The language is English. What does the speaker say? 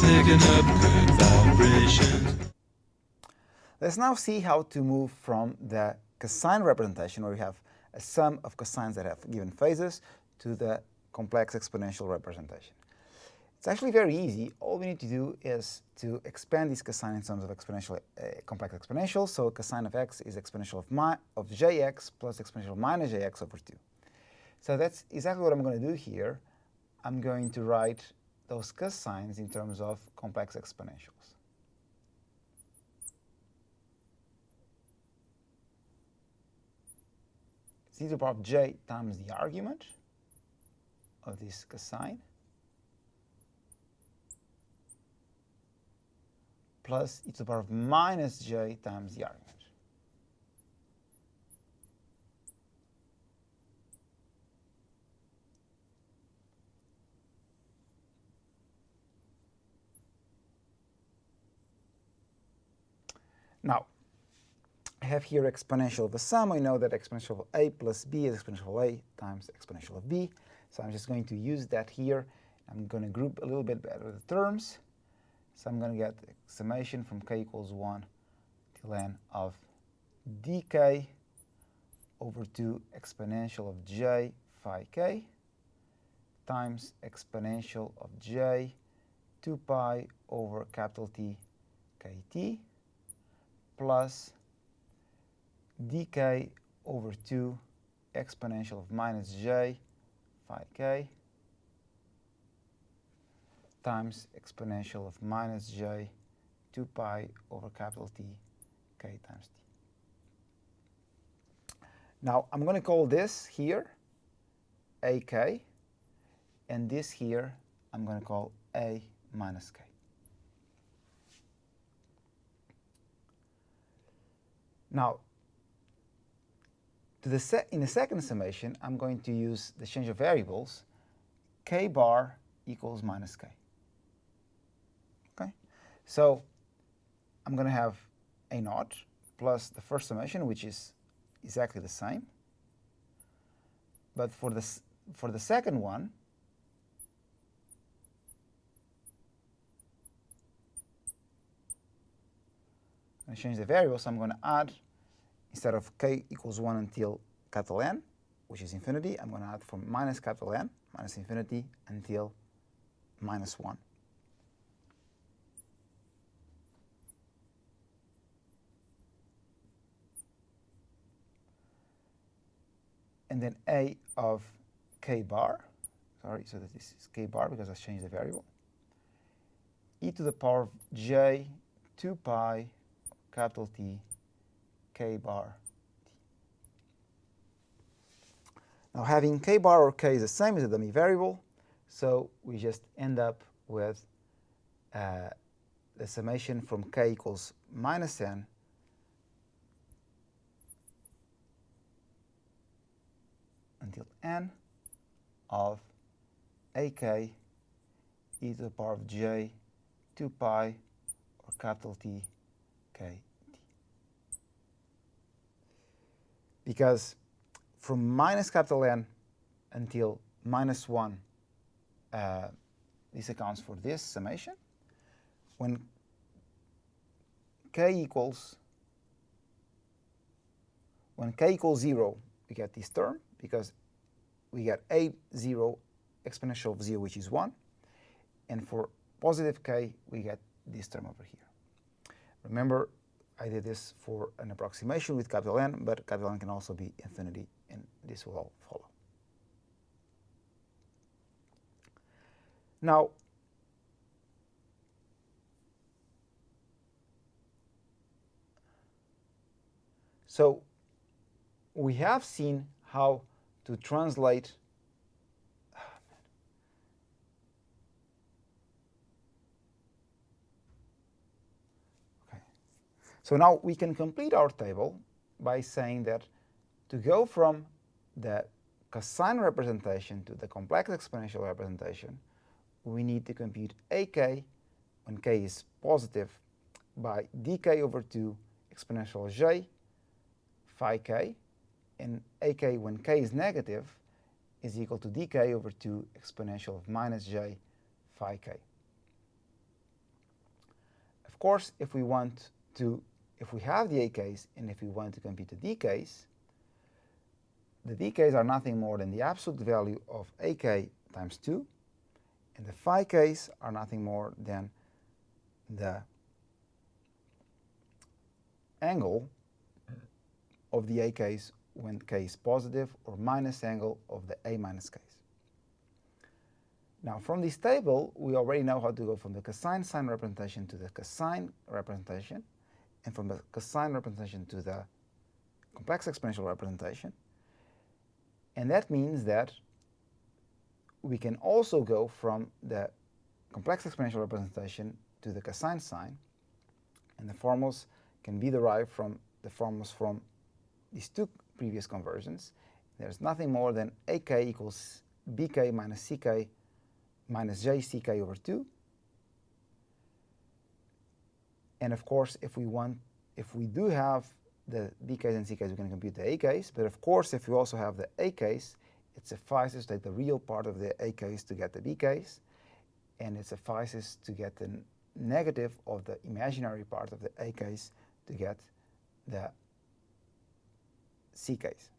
picking up good vibrations. Let's now see how to move from the cosine representation, where we have a sum of cosines that have given phases, to the complex exponential representation. It's actually very easy. All we need to do is to expand these cosine in terms of complex exponentials. So cosine of x is exponential of jx plus exponential of minus jx over 2. So that's exactly what I'm going to do here. I'm going to write those cosines in terms of complex exponentials. It's e to the power of j times the argument of this cosine plus e to the power of minus j times the argument. Now, I have here exponential of the sum. I know that exponential of a plus b is exponential of a times exponential of b. So I'm just going to use that here. I'm going to group a little bit better the terms. So I'm going to get summation from k equals 1 till n of dk over 2 exponential of j phi k times exponential of j 2 pi over capital T kt plus dk over 2 exponential of minus j phi k times exponential of minus j 2 pi over capital T k times t. Now I'm going to call this here ak, and this here I'm going to call a minus k. Now, in the second summation, I'm going to use the change of variables. K bar equals minus k. Okay? So I'm going to have a naught plus the first summation, which is exactly the same. But for the second one, I'm going to change the variable, so I'm going to add, instead of k equals 1 until capital N, which is infinity, I'm going to add from minus capital N, minus infinity, until minus 1. And then a of k bar, sorry, so that this is k bar because I changed the variable, e to the power of j 2 pi capital T k bar t. Now having k bar or k is the same as a dummy variable, so we just end up with the summation from k equals minus n until n of ak e to the power of j 2 pi or capital T k t. Because from minus capital N until minus 1, this accounts for this summation. When k equals 0, we get this term, because we get a0 exponential of 0, which is 1. And for positive k, we get this term over here. Remember, I did this for an approximation with capital N, but capital N can also be infinity, and this will all follow. Now, so we have seen how to translate So now we can complete our table by saying that to go from the cosine representation to the complex exponential representation, we need to compute ak when k is positive by dk over 2 exponential j phi k, and ak when k is negative is equal to dk over 2 exponential of minus j phi k. course, if we have the a case and if we want to compute the d case, the d k's are nothing more than the absolute value of ak times 2, and the phi k's are nothing more than the angle of the a case when k is positive, or minus angle of the a minus case. Now, from this table, we already know how to go from the cosine sine representation to the cosine representation, and from the cosine representation to the complex exponential representation. And that means that we can also go from the complex exponential representation to the cosine sine, and the formulas can be derived from the formulas from these two previous conversions. There's nothing more than ak equals bk minus ck minus jck over 2. And of course, if we do have the bk's and ck's, we can compute the a case. But of course, if we also have the a case, it suffices to take the real part of the a case to get the b case, and it suffices to get the negative of the imaginary part of the a case to get the c case.